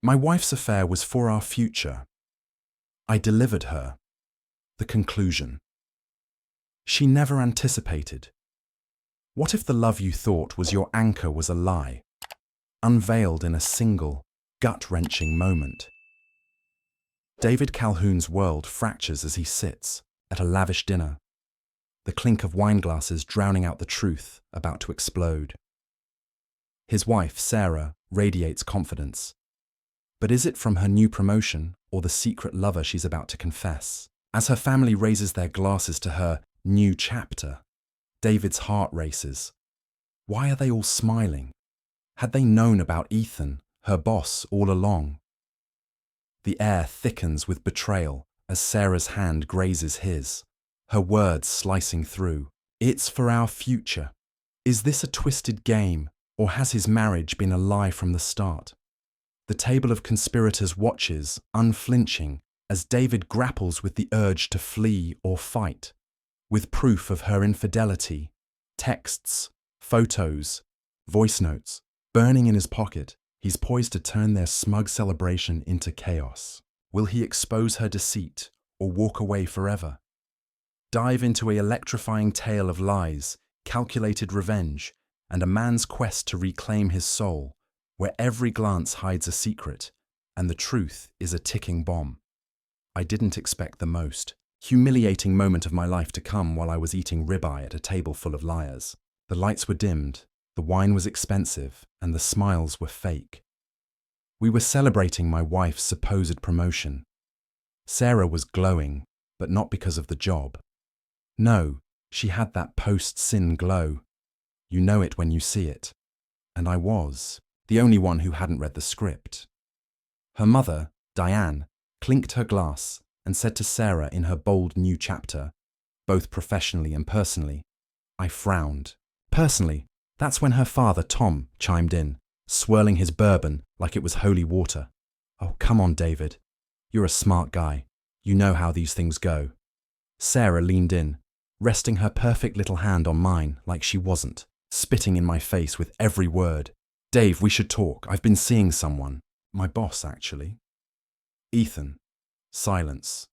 My wife's affair was for our future. I delivered her. The conclusion. She never anticipated. What if the love you thought was your anchor was a lie, unveiled in a single, gut-wrenching moment? David Calhoun's world fractures as he sits at a lavish dinner, the clink of wineglasses drowning out the truth about to explode. His wife, Sarah, radiates confidence. But is it from her new promotion or the secret lover she's about to confess? As her family raises their glasses to her new chapter, David's heart races. Why are they all smiling? Had they known about Ethan, her boss, all along? The air thickens with betrayal as Sarah's hand grazes his, her words slicing through. It's for our future. Is this a twisted game, or has his marriage been a lie from the start? The table of conspirators watches, unflinching, as David grapples with the urge to flee or fight, with proof of her infidelity, texts, photos, voice notes, burning in his pocket. He's poised to turn their smug celebration into chaos. Will he expose her deceit or walk away forever? Dive into an electrifying tale of lies, calculated revenge, and a man's quest to reclaim his soul, where every glance hides a secret, and the truth is a ticking bomb. I didn't expect the most humiliating moment of my life to come while I was eating ribeye at a table full of liars. The lights were dimmed, the wine was expensive, and the smiles were fake. We were celebrating my wife's supposed promotion. Sarah was glowing, but not because of the job. No, she had that post-sin glow. You know it when you see it. And I was the only one who hadn't read the script. Her mother, Diane, clinked her glass and said to Sarah in her bold new chapter, both professionally and personally. I frowned. Personally, that's when her father, Tom, chimed in, swirling his bourbon like it was holy water. Oh, come on, David. You're a smart guy. You know how these things go. Sarah leaned in, resting her perfect little hand on mine like she wasn't, spitting in my face with every word. Dave, we should talk. I've been seeing someone. My boss, actually. Ethan. Silence.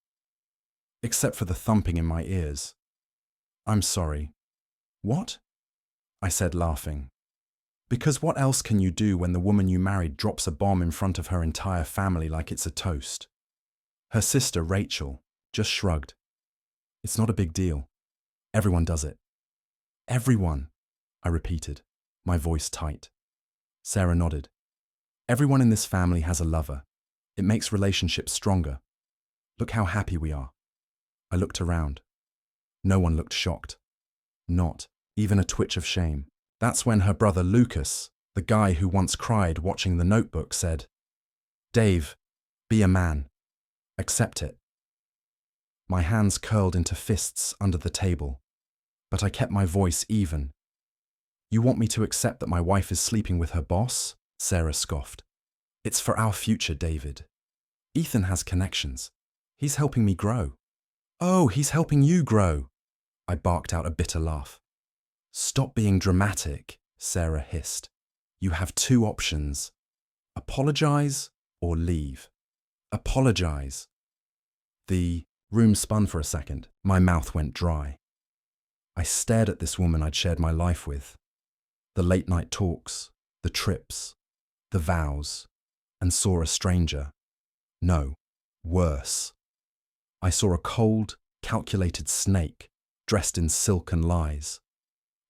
Except for the thumping in my ears. I'm sorry. What? I said, laughing. Because what else can you do when the woman you married drops a bomb in front of her entire family like it's a toast? Her sister, Rachel, just shrugged. It's not a big deal. Everyone does it. Everyone, I repeated, my voice tight. Sarah nodded. Everyone in this family has a lover. It makes relationships stronger. Look how happy we are. I looked around. No one looked shocked. Not even a twitch of shame. That's when her brother Lucas, the guy who once cried watching The Notebook, said, Dave, be a man. Accept it. My hands curled into fists under the table, but I kept my voice even. You want me to accept that my wife is sleeping with her boss? Sarah scoffed. It's for our future, David. Ethan has connections. He's helping me grow. Oh, he's helping you grow. I barked out a bitter laugh. Stop being dramatic, Sarah hissed. You have two options. Apologize or leave. Apologize. The room spun for a second. My mouth went dry. I stared at this woman I'd shared my life with. The late-night talks, the trips, the vows, and saw a stranger. No, worse. I saw a cold, calculated snake dressed in silk and lies.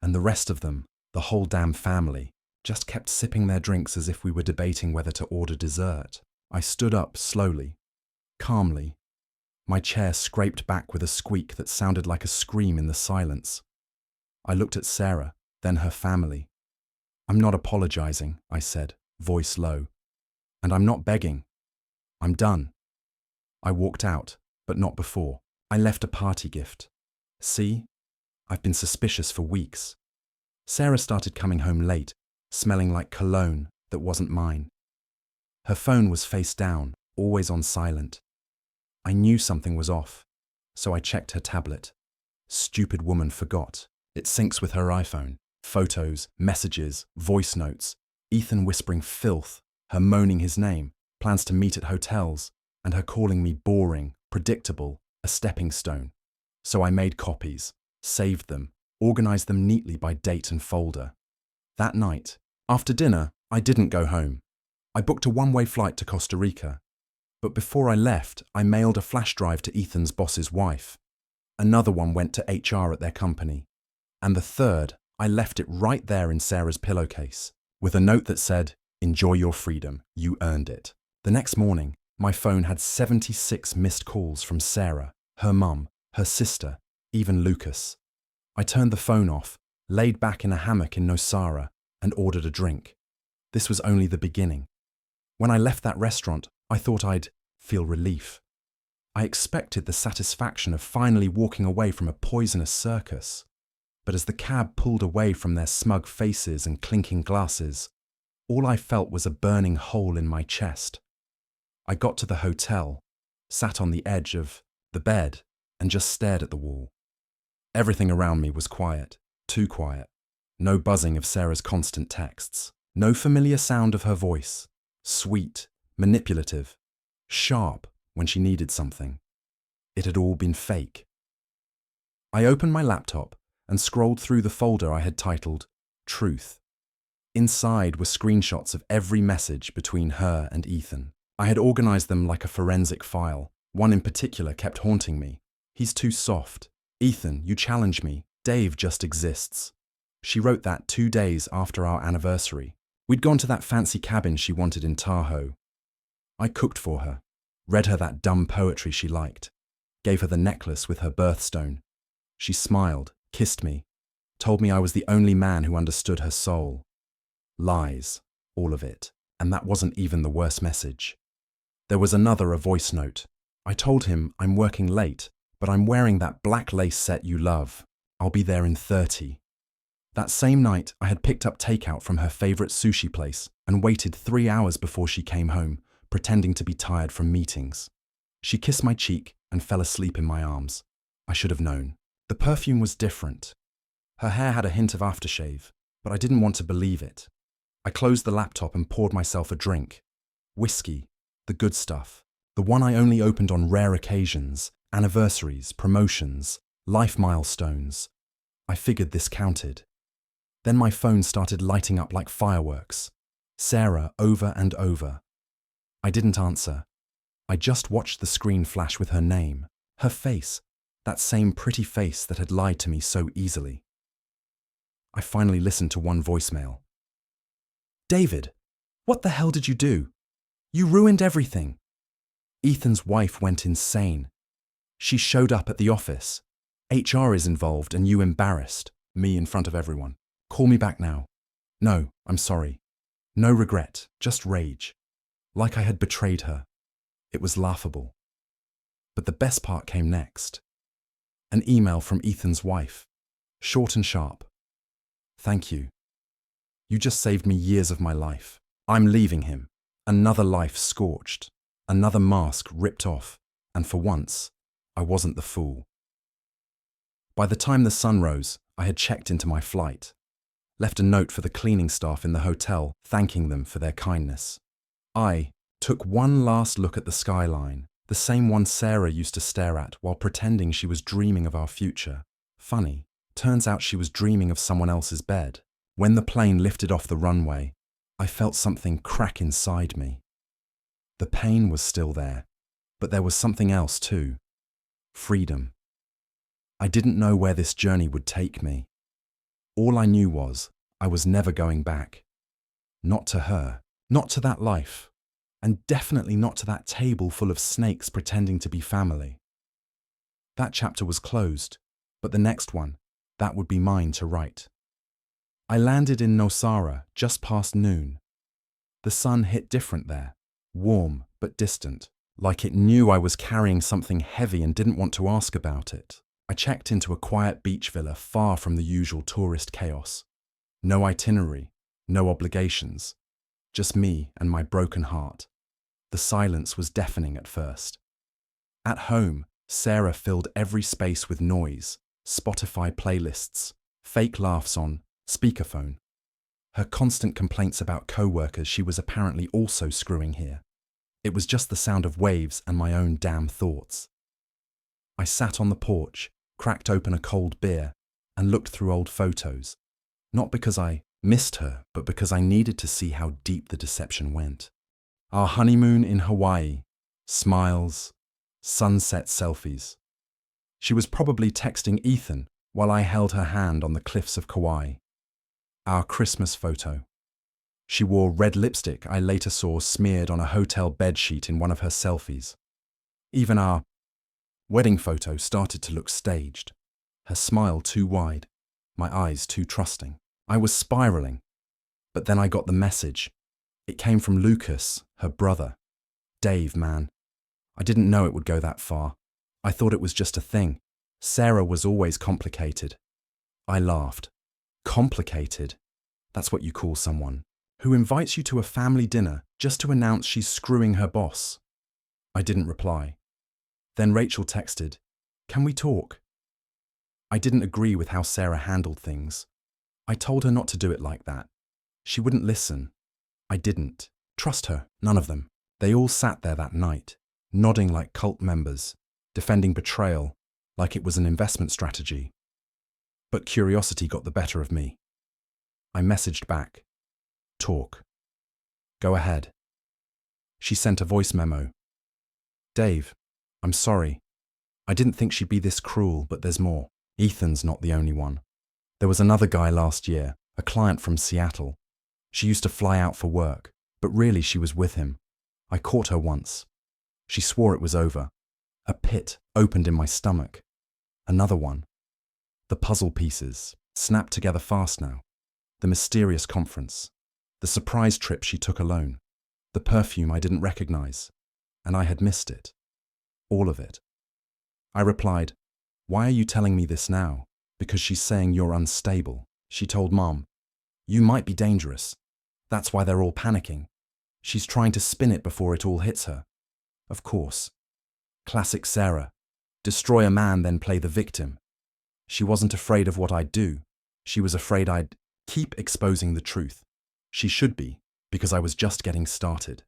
And the rest of them, the whole damn family, just kept sipping their drinks as if we were debating whether to order dessert. I stood up slowly, calmly. My chair scraped back with a squeak that sounded like a scream in the silence. I looked at Sarah, then her family. I'm not apologizing, I said, voice low. And I'm not begging. I'm done. I walked out, but not before. I left a party gift. See? I've been suspicious for weeks. Sarah started coming home late, smelling like cologne that wasn't mine. Her phone was face down, always on silent. I knew something was off, so I checked her tablet. Stupid woman forgot. It syncs with her iPhone. Photos, messages, voice notes, Ethan whispering filth, her moaning his name, plans to meet at hotels, and her calling me boring, predictable, a stepping stone. So I made copies, saved them, organized them neatly by date and folder. That night, after dinner, I didn't go home. I booked a one-way flight to Costa Rica. But before I left, I mailed a flash drive to Ethan's boss's wife. Another one went to HR at their company. And the third, I left it right there in Sarah's pillowcase, with a note that said, "Enjoy your freedom, you earned it." The next morning, my phone had 76 missed calls from Sarah, her mum, her sister, even Lucas. I turned the phone off, laid back in a hammock in Nosara, and ordered a drink. This was only the beginning. When I left that restaurant, I thought I'd feel relief. I expected the satisfaction of finally walking away from a poisonous circus. But as the cab pulled away from their smug faces and clinking glasses, all I felt was a burning hole in my chest. I got to the hotel, sat on the edge of the bed, and just stared at the wall. Everything around me was quiet, too quiet. No buzzing of Sarah's constant texts. No familiar sound of her voice. Sweet, manipulative, sharp when she needed something. It had all been fake. I opened my laptop and scrolled through the folder I had titled Truth. Inside were screenshots of every message between her and Ethan. I had organized them like a forensic file. One in particular kept haunting me. "He's too soft. Ethan, you challenge me. Dave just exists." She wrote that 2 days after our anniversary. We'd gone to that fancy cabin she wanted in Tahoe. I cooked for her, read her that dumb poetry she liked, gave her the necklace with her birthstone. She smiled, kissed me, told me I was the only man who understood her soul. Lies, all of it, and that wasn't even the worst message. There was another, a voice note. I told him I'm working late, but I'm wearing that black lace set you love. I'll be there in 30. That same night, I had picked up takeout from her favorite sushi place and waited 3 hours before she came home, pretending to be tired from meetings. She kissed my cheek and fell asleep in my arms. I should have known. The perfume was different. Her hair had a hint of aftershave, but I didn't want to believe it. I closed the laptop and poured myself a drink. Whiskey, the good stuff, the one I only opened on rare occasions, anniversaries, promotions, life milestones. I figured this counted. Then my phone started lighting up like fireworks. Sarah over and over. I didn't answer. I just watched the screen flash with her name, her face, that same pretty face that had lied to me so easily. I finally listened to one voicemail. "David, what the hell did you do? You ruined everything." Ethan's wife went insane. She showed up at the office. HR is involved and you embarrassed me in front of everyone. Call me back now. No, I'm sorry. No regret, just rage. Like I had betrayed her. It was laughable. But the best part came next. An email from Ethan's wife. Short and sharp. "Thank you. You just saved me years of my life. I'm leaving him. Another life scorched. Another mask ripped off. And for once, I wasn't the fool." By the time the sun rose, I had checked into my flight. Left a note for the cleaning staff in the hotel, thanking them for their kindness. I took one last look at the skyline, the same one Sarah used to stare at while pretending she was dreaming of our future. Funny, turns out she was dreaming of someone else's bed. When the plane lifted off the runway, I felt something crack inside me. The pain was still there, but there was something else too. Freedom. I didn't know where this journey would take me. All I knew was I was never going back. Not to her, not to that life, and definitely not to that table full of snakes pretending to be family. That chapter was closed, but the next one, that would be mine to write. I landed in Nosara just past noon. The sun hit different there, warm but distant, like it knew I was carrying something heavy and didn't want to ask about it. I checked into a quiet beach villa far from the usual tourist chaos. No itinerary, no obligations, just me and my broken heart. The silence was deafening at first. At home, Sarah filled every space with noise, Spotify playlists, fake laughs on speakerphone. Her constant complaints about co-workers she was apparently also screwing here. It was just the sound of waves and my own damn thoughts. I sat on the porch, cracked open a cold beer, and looked through old photos. Not because I missed her, but because I needed to see how deep the deception went. Our honeymoon in Hawaii, smiles, sunset selfies. She was probably texting Ethan while I held her hand on the cliffs of Kauai. Our Christmas photo. She wore red lipstick I later saw smeared on a hotel bedsheet in one of her selfies. Even our wedding photo started to look staged. Her smile too wide, my eyes too trusting. I was spiraling. But then I got the message. It came from Lucas, her brother. Dave, man. I didn't know it would go that far. I thought it was just a thing. Sarah was always complicated. I laughed. Complicated? That's what you call someone who invites you to a family dinner just to announce she's screwing her boss. I didn't reply. Then Rachel texted, "Can we talk?" I didn't agree with how Sarah handled things. I told her not to do it like that. She wouldn't listen. I didn't trust her, none of them. They all sat there that night, nodding like cult members, defending betrayal like it was an investment strategy. But curiosity got the better of me. I messaged back. Talk. Go ahead. She sent a voice memo. Dave, I'm sorry. I didn't think she'd be this cruel, but there's more. Ethan's not the only one. There was another guy last year, a client from Seattle. She used to fly out for work, but really she was with him. I caught her once. She swore it was over. A pit opened in my stomach. Another one. The puzzle pieces snapped together fast now. The mysterious conference. The surprise trip she took alone. The perfume I didn't recognize. And I had missed it. All of it. I replied, "Why are you telling me this now?" "Because she's saying you're unstable." She told Mom, "You might be dangerous. That's why they're all panicking. She's trying to spin it before it all hits her." Of course. Classic Sarah. Destroy a man, then play the victim. She wasn't afraid of what I'd do. She was afraid I'd keep exposing the truth. She should be, because I was just getting started.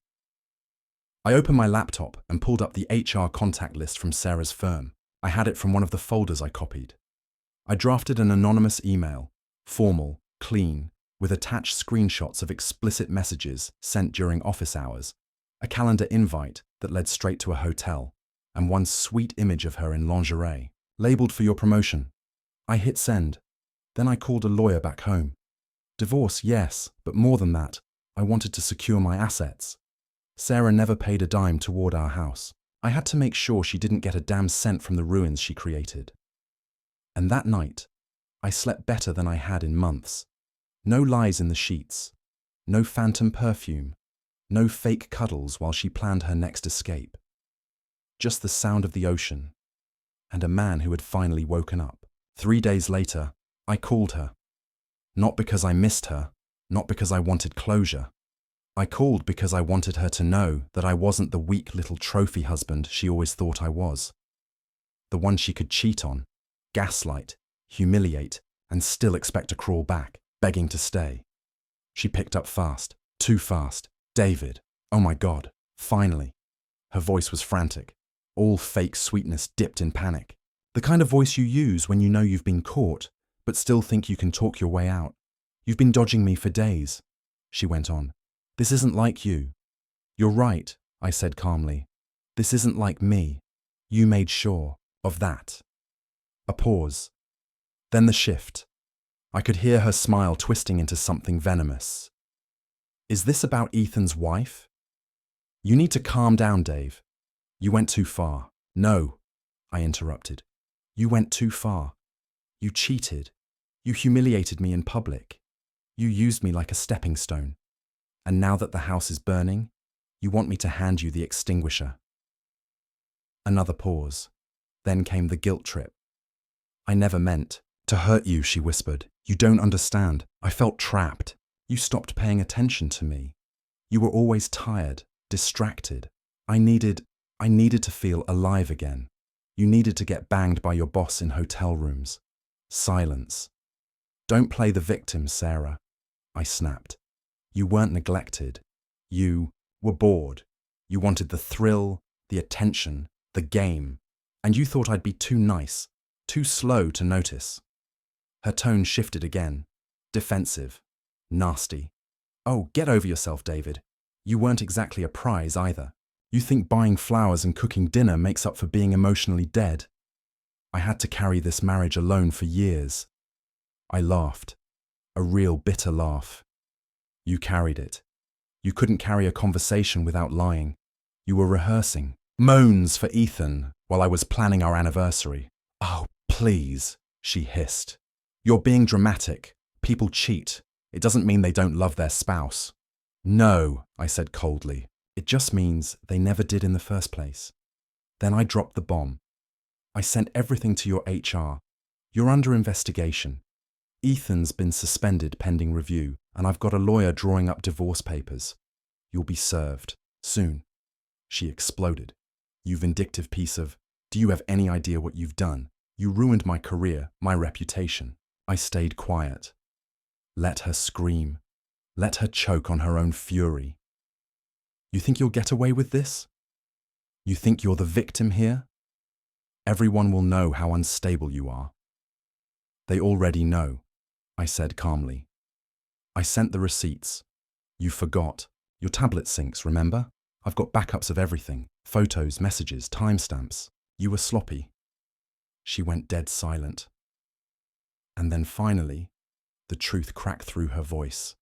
I opened my laptop and pulled up the HR contact list from Sarah's firm. I had it from one of the folders I copied. I drafted an anonymous email, formal, clean, with attached screenshots of explicit messages sent during office hours, a calendar invite that led straight to a hotel, and one sweet image of her in lingerie, labeled for your promotion. I hit send. Then I called a lawyer back home. Divorce, yes, but more than that, I wanted to secure my assets. Sarah never paid a dime toward our house. I had to make sure she didn't get a damn cent from the ruins she created. And that night, I slept better than I had in months. No lies in the sheets. No phantom perfume. No fake cuddles while she planned her next escape. Just the sound of the ocean. And a man who had finally woken up. 3 days later, I called her. Not because I missed her, not because I wanted closure. I called because I wanted her to know that I wasn't the weak little trophy husband she always thought I was. The one she could cheat on, gaslight, humiliate, and still expect to crawl back, begging to stay. She picked up fast, too fast. "David, oh my God, finally." Her voice was frantic, all fake sweetness dipped in panic. The kind of voice you use when you know you've been caught, but still think you can talk your way out. "You've been dodging me for days," she went on. "This isn't like you." "You're right," I said calmly. "This isn't like me. You made sure of that." A pause. Then the shift. I could hear her smile twisting into something venomous. "Is this about Ethan's wife?" "You need to calm down, Dave. You went too far." "No," I interrupted. "You went too far. You cheated. You humiliated me in public. You used me like a stepping stone. And now that the house is burning, you want me to hand you the extinguisher." Another pause. Then came the guilt trip. "I never meant to hurt you," she whispered. "You don't understand. I felt trapped. You stopped paying attention to me. You were always tired, distracted. I needed to feel alive again. You needed to get banged by your boss in hotel rooms." Silence. "Don't play the victim, Sarah," I snapped. "You weren't neglected. You were bored. You wanted the thrill, the attention, the game, and you thought I'd be too nice, too slow to notice. Her tone shifted again, defensive, nasty. Oh, get over yourself, David. You weren't exactly a prize either. You think buying flowers and cooking dinner makes up for being emotionally dead. I had to carry this marriage alone for years. I laughed, a real bitter laugh. You carried it. You couldn't carry a conversation without lying. You were rehearsing moans for Ethan while I was planning our anniversary. Oh, please, she hissed. You're being dramatic. People cheat. It doesn't mean they don't love their spouse. No, I said coldly. It just means they never did in the first place. Then I dropped the bomb. I sent everything to your HR. You're under investigation. Ethan's been suspended pending review, and I've got a lawyer drawing up divorce papers. You'll be served. Soon. She exploded. You vindictive piece of... Do you have any idea what you've done? You ruined my career, my reputation. I stayed quiet. Let her scream. Let her choke on her own fury. You think you'll get away with this? You think you're the victim here? Everyone will know how unstable you are. They already know, I said calmly. I sent the receipts. You forgot. Your tablet syncs, remember? I've got backups of everything. Photos, messages, timestamps. You were sloppy. She went dead silent. And then finally, the truth cracked through her voice.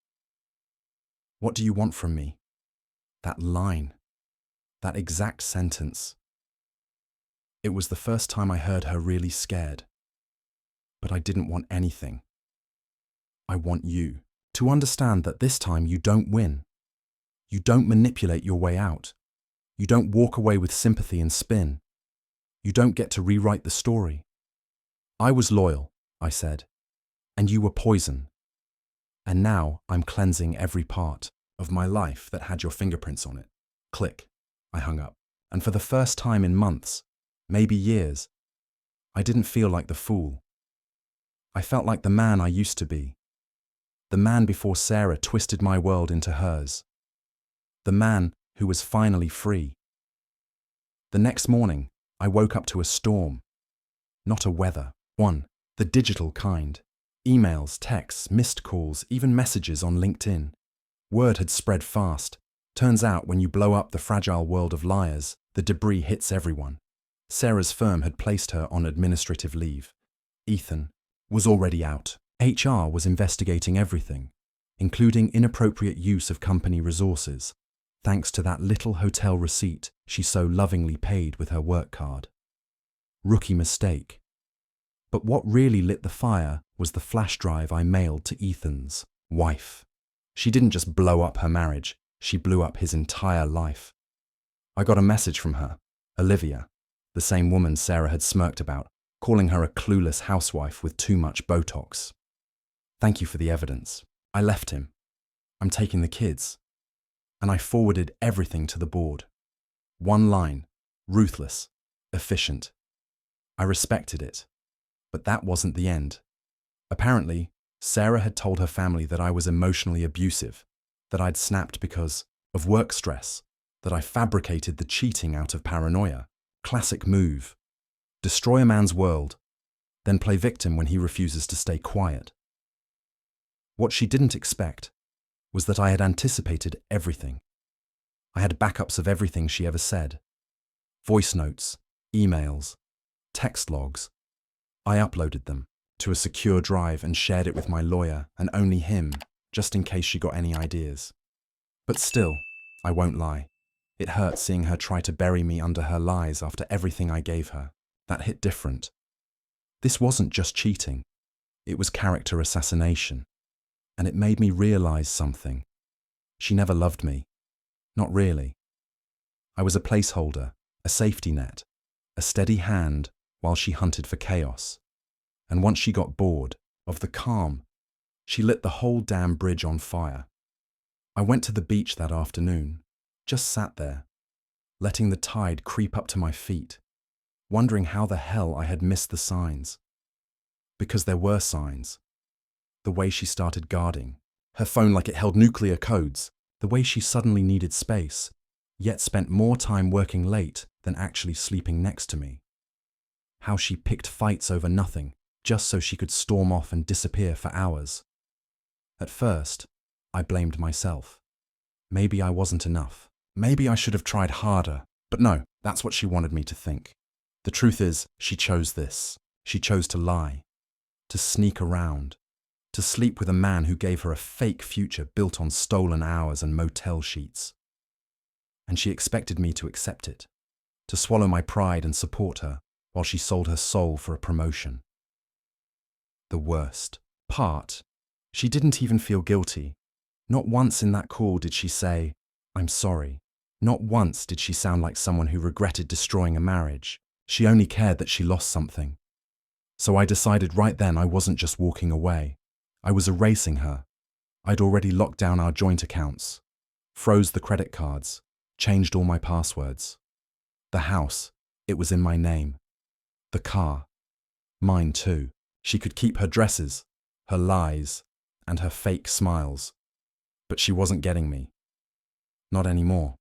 What do you want from me? That line. That exact sentence. It was the first time I heard her really scared. But I didn't want anything. I want you to understand that this time you don't win. You don't manipulate your way out. You don't walk away with sympathy and spin. You don't get to rewrite the story. I was loyal, I said, and you were poison. And now I'm cleansing every part of my life that had your fingerprints on it. Click. I hung up. And for the first time in months, maybe years, I didn't feel like the fool. I felt like the man I used to be. The man before Sarah twisted my world into hers. The man who was finally free. The next morning, I woke up to a storm. Not a weather one, the digital kind. Emails, texts, missed calls, even messages on LinkedIn. Word had spread fast. Turns out when you blow up the fragile world of liars, the debris hits everyone. Sarah's firm had placed her on administrative leave. Ethan was already out. HR was investigating everything, including inappropriate use of company resources, thanks to that little hotel receipt she so lovingly paid with her work card. Rookie mistake. But what really lit the fire was the flash drive I mailed to Ethan's wife. She didn't just blow up her marriage, she blew up his entire life. I got a message from her, Olivia, the same woman Sarah had smirked about, calling her a clueless housewife with too much Botox. Thank you for the evidence. I left him. I'm taking the kids. And I forwarded everything to the board. One line, ruthless, efficient. I respected it. But that wasn't the end. Apparently, Sarah had told her family that I was emotionally abusive, that I'd snapped because of work stress, that I fabricated the cheating out of paranoia. Classic move. Destroy a man's world, then play victim when he refuses to stay quiet. What she didn't expect was that I had anticipated everything. I had backups of everything she ever said. Voice notes, emails, text logs. I uploaded them to a secure drive and shared it with my lawyer and only him, just in case she got any ideas. But still, I won't lie. It hurt seeing her try to bury me under her lies after everything I gave her. That hit different. This wasn't just cheating. It was character assassination. And it made me realize something. She never loved me. Not really. I was a placeholder, a safety net, a steady hand while she hunted for chaos. And once she got bored of the calm, she lit the whole damn bridge on fire. I went to the beach that afternoon, just sat there, letting the tide creep up to my feet, wondering how the hell I had missed the signs. Because there were signs. The way she started guarding, her phone like it held nuclear codes, the way she suddenly needed space. yet spent more time working late than actually sleeping next to me. How she picked fights over nothing, just so she could storm off and disappear for hours. At first, I blamed myself. Maybe I wasn't enough. Maybe I should have tried harder. But no, that's what she wanted me to think. The truth is, she chose this. She chose to lie, to sneak around, to sleep with a man who gave her a fake future built on stolen hours and motel sheets. And she expected me to accept it, to swallow my pride and support her while she sold her soul for a promotion. The worst part, she didn't even feel guilty. Not once in that call did she say, "I'm sorry." Not once did she sound like someone who regretted destroying a marriage. She only cared that she lost something. So I decided right then I wasn't just walking away. I was erasing her. I'd already locked down our joint accounts, froze the credit cards, changed all my passwords. The house, it was in my name. The car, mine too. She could keep her dresses, her lies, and her fake smiles. But she wasn't getting me. Not anymore.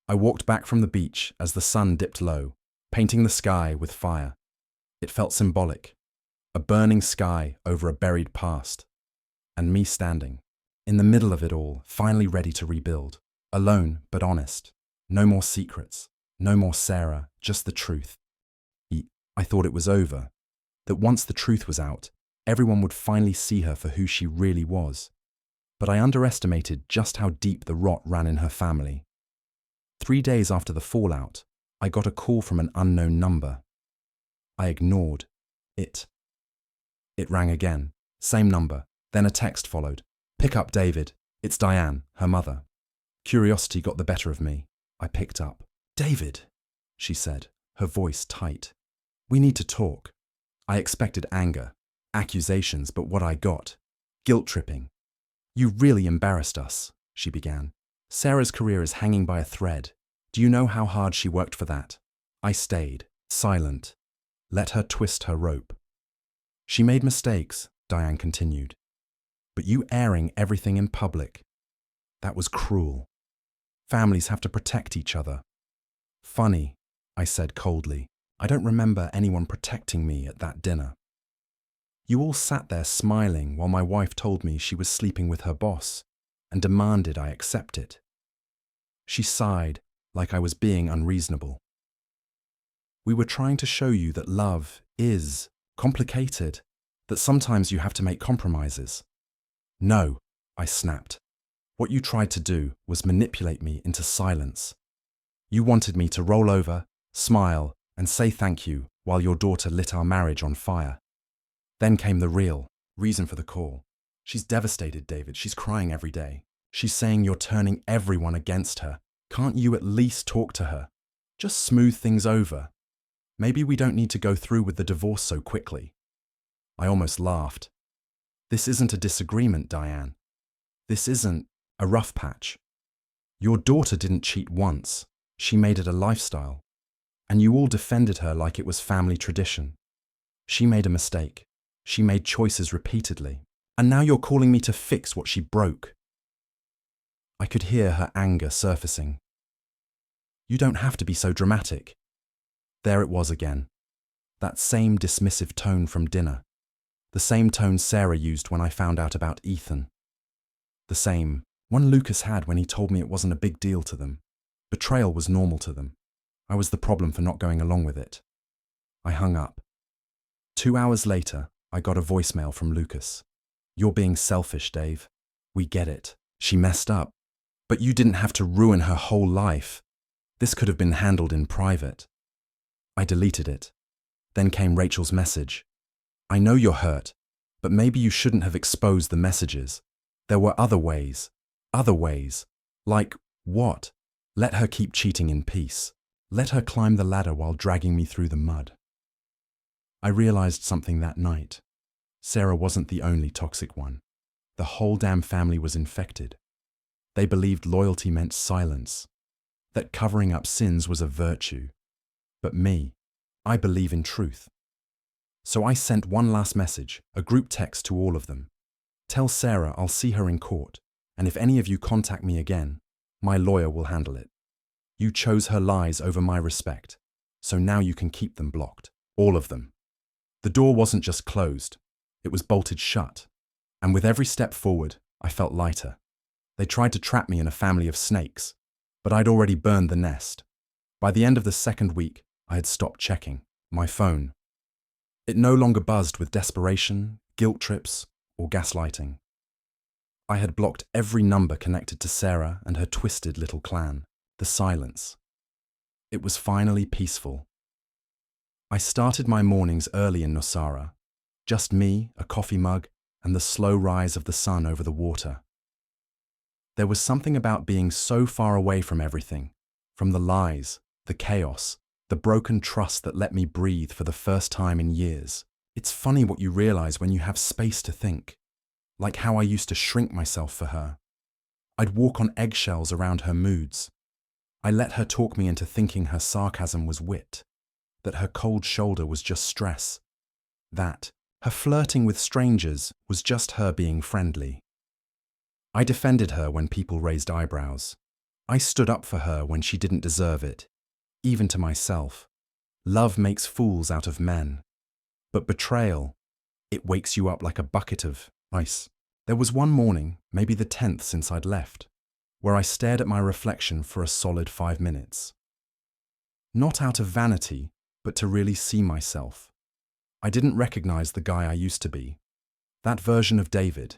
I walked back from the beach as the sun dipped low, painting the sky with fire. It felt symbolic. A burning sky over a buried past. And me standing, in the middle of it all, finally ready to rebuild. Alone, but honest. No more secrets. No more Sarah, just the truth. I thought it was over. That once the truth was out, everyone would finally see her for who she really was. But I underestimated just how deep the rot ran in her family. 3 days after the fallout, I got a call from an unknown number. I ignored it. It rang again, same number, then a text followed. "Pick up, David. It's Diane, her mother." Curiosity got the better of me. I picked up. "David," she said, her voice tight. "We need to talk." I expected anger, accusations, but what I got? Guilt-tripping. "You really embarrassed us," she began. "Sarah's career is hanging by a thread. Do you know how hard she worked for that?" I stayed, silent. Let her twist her rope. "She made mistakes," Diane continued. "But you airing everything in public, that was cruel. Families have to protect each other." "Funny," I said coldly. "I don't remember anyone protecting me at that dinner. You all sat there smiling while my wife told me she was sleeping with her boss and demanded I accept it." She sighed like I was being unreasonable. "We were trying to show you that love is complicated, that sometimes you have to make compromises." "No," I snapped. "What you tried to do was manipulate me into silence. You wanted me to roll over, smile, and say thank you while your daughter lit our marriage on fire." Then came the real reason for the call. "She's devastated, David. She's crying every day. She's saying you're turning everyone against her. Can't you at least talk to her? Just smooth things over. Maybe we don't need to go through with the divorce so quickly." I almost laughed. "This isn't a disagreement, Diane. This isn't a rough patch. Your daughter didn't cheat once. She made it a lifestyle. And you all defended her like it was family tradition. She made a mistake. She made choices repeatedly. And now you're calling me to fix what she broke." I could hear her anger surfacing. "You don't have to be so dramatic." There it was again. That same dismissive tone from dinner. The same tone Sarah used when I found out about Ethan. The same one Lucas had when he told me it wasn't a big deal to them. Betrayal was normal to them. I was the problem for not going along with it. I hung up. 2 hours later, I got a voicemail from Lucas. "You're being selfish, Dave. We get it. She messed up. But you didn't have to ruin her whole life. This could have been handled in private." I deleted it. Then came Rachel's message. "I know you're hurt, but maybe you shouldn't have exposed the messages. There were other ways. Other ways. Like what? Let her keep cheating in peace. Let her climb the ladder while dragging me through the mud." I realized something that night. Sarah wasn't the only toxic one. The whole damn family was infected. They believed loyalty meant silence, that covering up sins was a virtue. But me, I believe in truth. So I sent one last message, a group text to all of them. "Tell Sarah I'll see her in court, and if any of you contact me again, my lawyer will handle it." You chose her lies over my respect, so now you can keep them blocked. All of them. The door wasn't just closed, it was bolted shut, and with every step forward, I felt lighter. They tried to trap me in a family of snakes, but I'd already burned the nest. By the end of the second week, I had stopped checking my phone. It no longer buzzed with desperation, guilt trips, or gaslighting. I had blocked every number connected to Sarah and her twisted little clan. The silence. It was finally peaceful. I started my mornings early in Nosara. Just me, a coffee mug, and the slow rise of the sun over the water. There was something about being so far away from everything, from the lies, the chaos, the broken trust that let me breathe for the first time in years. It's funny what you realize when you have space to think, like how I used to shrink myself for her. I'd walk on eggshells around her moods. I let her talk me into thinking her sarcasm was wit, that her cold shoulder was just stress, that her flirting with strangers was just her being friendly. I defended her when people raised eyebrows. I stood up for her when she didn't deserve it, even to myself. Love makes fools out of men. But betrayal, it wakes you up like a bucket of ice. There was one morning, maybe the 10th since I'd left, where I stared at my reflection for a solid 5 minutes. Not out of vanity, but to really see myself. I didn't recognize the guy I used to be. That version of David.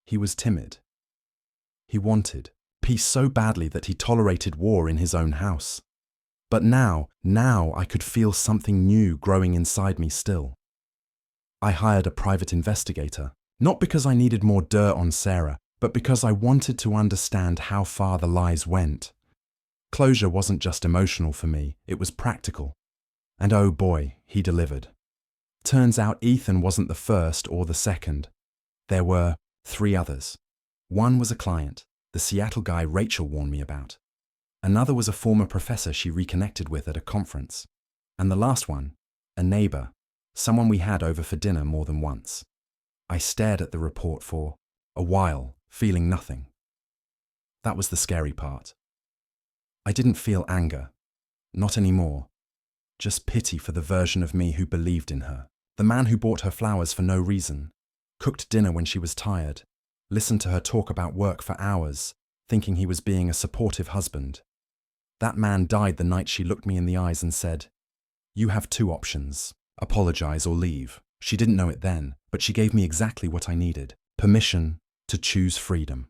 He was timid. He wanted peace so badly that he tolerated war in his own house. But now I could feel something new growing inside me still. I hired a private investigator, not because I needed more dirt on Sarah, but because I wanted to understand how far the lies went. Closure wasn't just emotional for me, it was practical. And oh boy, he delivered. Turns out Ethan wasn't the first or the second. There were 3 others. One was a client, the Seattle guy Rachel warned me about. Another was a former professor she reconnected with at a conference. And the last one, a neighbor, someone we had over for dinner more than once. I stared at the report for a while, feeling nothing. That was the scary part. I didn't feel anger. Not anymore. Just pity for the version of me who believed in her. The man who bought her flowers for no reason, cooked dinner when she was tired, listened to her talk about work for hours, thinking he was being a supportive husband. That man died the night she looked me in the eyes and said, "You have 2 options, apologize or leave." She didn't know it then, but she gave me exactly what I needed, permission to choose freedom.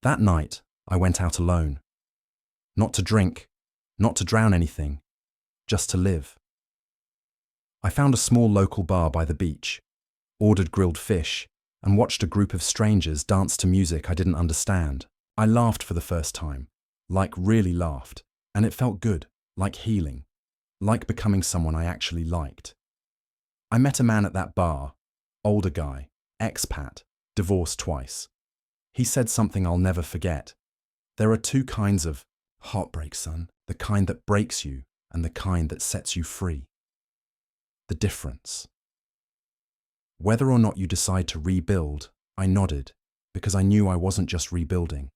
That night, I went out alone. Not to drink, not to drown anything, just to live. I found a small local bar by the beach, ordered grilled fish, and watched a group of strangers dance to music I didn't understand. I laughed for the first time, like really laughed, and it felt good, like healing, like becoming someone I actually liked. I met a man at that bar, older guy, expat, divorced twice. He said something I'll never forget. There are 2 kinds of heartbreak, son, the kind that breaks you and the kind that sets you free. The difference. Whether or not you decide to rebuild, I nodded, because I knew I wasn't just rebuilding.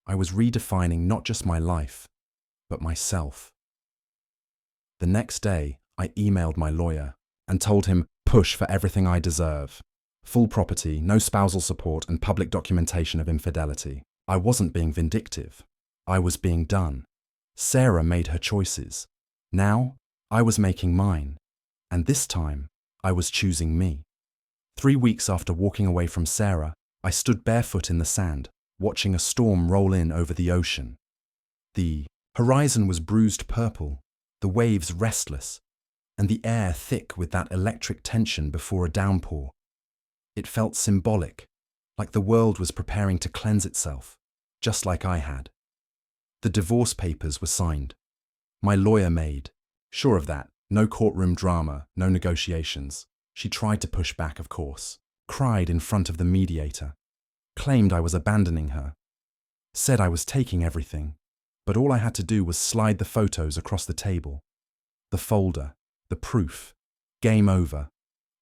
I was redefining not just my life, but myself. The next day, I emailed my lawyer and told him, push for everything I deserve. Full property, no spousal support, and public documentation of infidelity. I wasn't being vindictive. I was being done. Sarah made her choices. Now, I was making mine. And this time, I was choosing me. 3 weeks after walking away from Sarah, I stood barefoot in the sand, watching a storm roll in over the ocean. The horizon was bruised purple, the waves restless, and the air thick with that electric tension before a downpour. It felt symbolic, like the world was preparing to cleanse itself, just like I had. The divorce papers were signed. My lawyer made sure of that. No courtroom drama, no negotiations. She tried to push back, of course. Cried in front of the mediator. Claimed I was abandoning her. Said I was taking everything. But all I had to do was slide the photos across the table. The folder, the proof. Game over.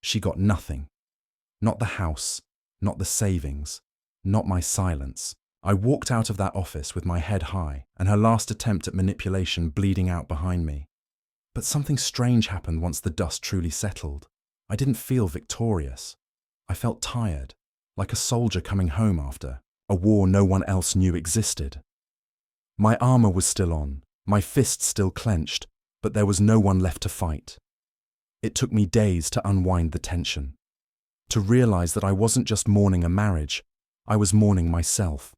She got nothing. Not the house, not the savings, not my silence. I walked out of that office with my head high and her last attempt at manipulation bleeding out behind me. But something strange happened once the dust truly settled. I didn't feel victorious. I felt tired, like a soldier coming home after a war no one else knew existed. My armor was still on, my fists still clenched, but there was no one left to fight. It took me days to unwind the tension, to realize that I wasn't just mourning a marriage, I was mourning myself.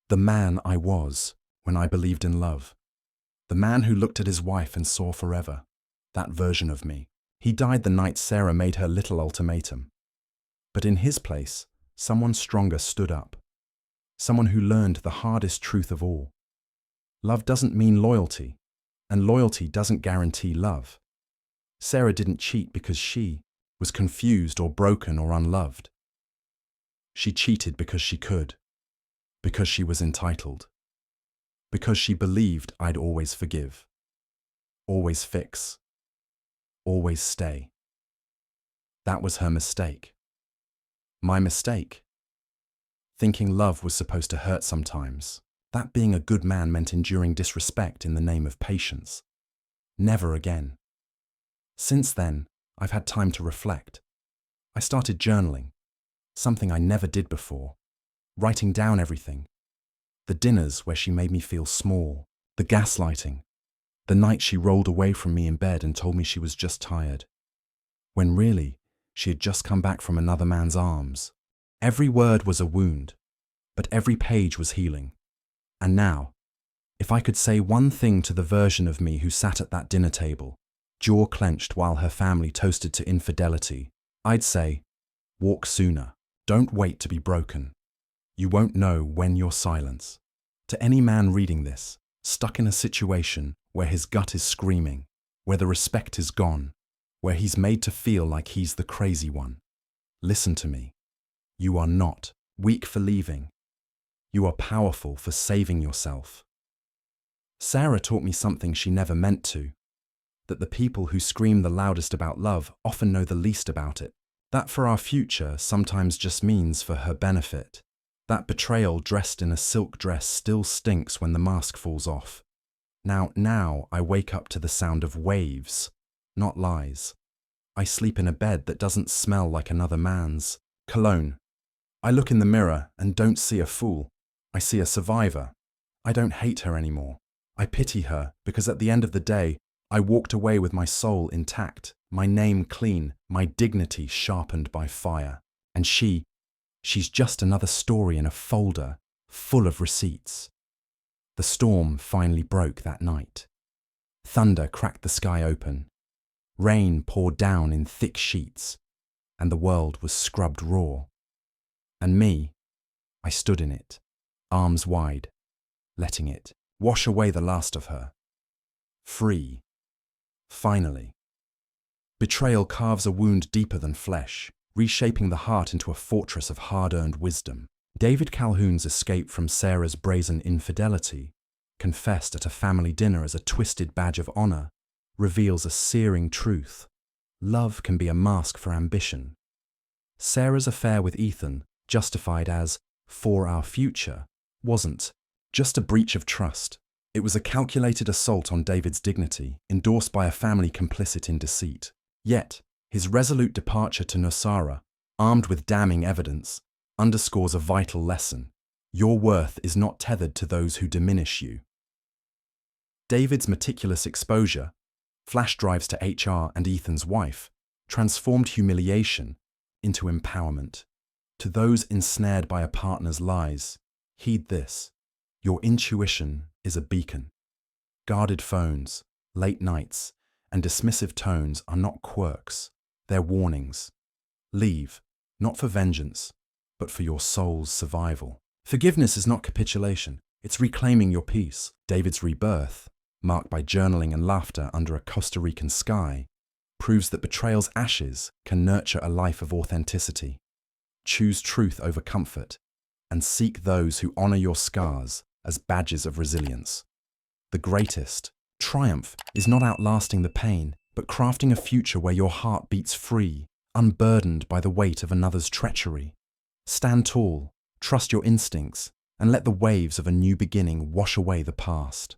The man I was when I believed in love. The man who looked at his wife and saw forever. That version of me. He died the night Sarah made her little ultimatum. But in his place, someone stronger stood up. Someone who learned the hardest truth of all. Love doesn't mean loyalty, and loyalty doesn't guarantee love. Sarah didn't cheat because she was confused or broken or unloved. She cheated because she could, because she was entitled, because she believed I'd always forgive, always fix, always stay. That was her mistake. My mistake. Thinking love was supposed to hurt sometimes, that being a good man meant enduring disrespect in the name of patience. Never again. Since then, I've had time to reflect. I started journaling, something I never did before, writing down everything. The dinners where she made me feel small, the gaslighting, the night she rolled away from me in bed and told me she was just tired, when really she had just come back from another man's arms. Every word was a wound, but every page was healing. And now, if I could say one thing to the version of me who sat at that dinner table, jaw clenched while her family toasted to infidelity, I'd say, walk sooner. Don't wait to be broken. You won't know when you're silence. To any man reading this, stuck in a situation where his gut is screaming, where the respect is gone, where he's made to feel like he's the crazy one, listen to me. You are not weak for leaving. You are powerful for saving yourself. Sarah taught me something she never meant to, that the people who scream the loudest about love often know the least about it. That for our future sometimes just means for her benefit. That betrayal dressed in a silk dress still stinks when the mask falls off. Now I wake up to the sound of waves, not lies. I sleep in a bed that doesn't smell like another man's cologne. I look in the mirror and don't see a fool. I see a survivor. I don't hate her anymore. I pity her because at the end of the day, I walked away with my soul intact, my name clean, my dignity sharpened by fire. And she's just another story in a folder full of receipts. The storm finally broke that night. Thunder cracked the sky open. Rain poured down in thick sheets, and the world was scrubbed raw. And me, I stood in it, arms wide, letting it wash away the last of her. Free. Finally. Betrayal carves a wound deeper than flesh, reshaping the heart into a fortress of hard-earned wisdom. David Calhoun's escape from Sarah's brazen infidelity, confessed at a family dinner as a twisted badge of honor, reveals a searing truth. Love can be a mask for ambition. Sarah's affair with Ethan, justified as for our future, wasn't just a breach of trust. It was a calculated assault on David's dignity, endorsed by a family complicit in deceit. Yet, his resolute departure to Nosara, armed with damning evidence, underscores a vital lesson. Your worth is not tethered to those who diminish you. David's meticulous exposure, flash drives to HR and Ethan's wife, transformed humiliation into empowerment. To those ensnared by a partner's lies, heed this. Your intuition is a beacon. Guarded phones, late nights, and dismissive tones are not quirks, they're warnings. Leave, not for vengeance, but for your soul's survival. Forgiveness is not capitulation, it's reclaiming your peace. David's rebirth, marked by journaling and laughter under a Costa Rican sky, proves that betrayal's ashes can nurture a life of authenticity. Choose truth over comfort, and seek those who honor your scars as badges of resilience. The greatest triumph is not outlasting the pain, but crafting a future where your heart beats free, unburdened by the weight of another's treachery. Stand tall, trust your instincts, and let the waves of a new beginning wash away the past.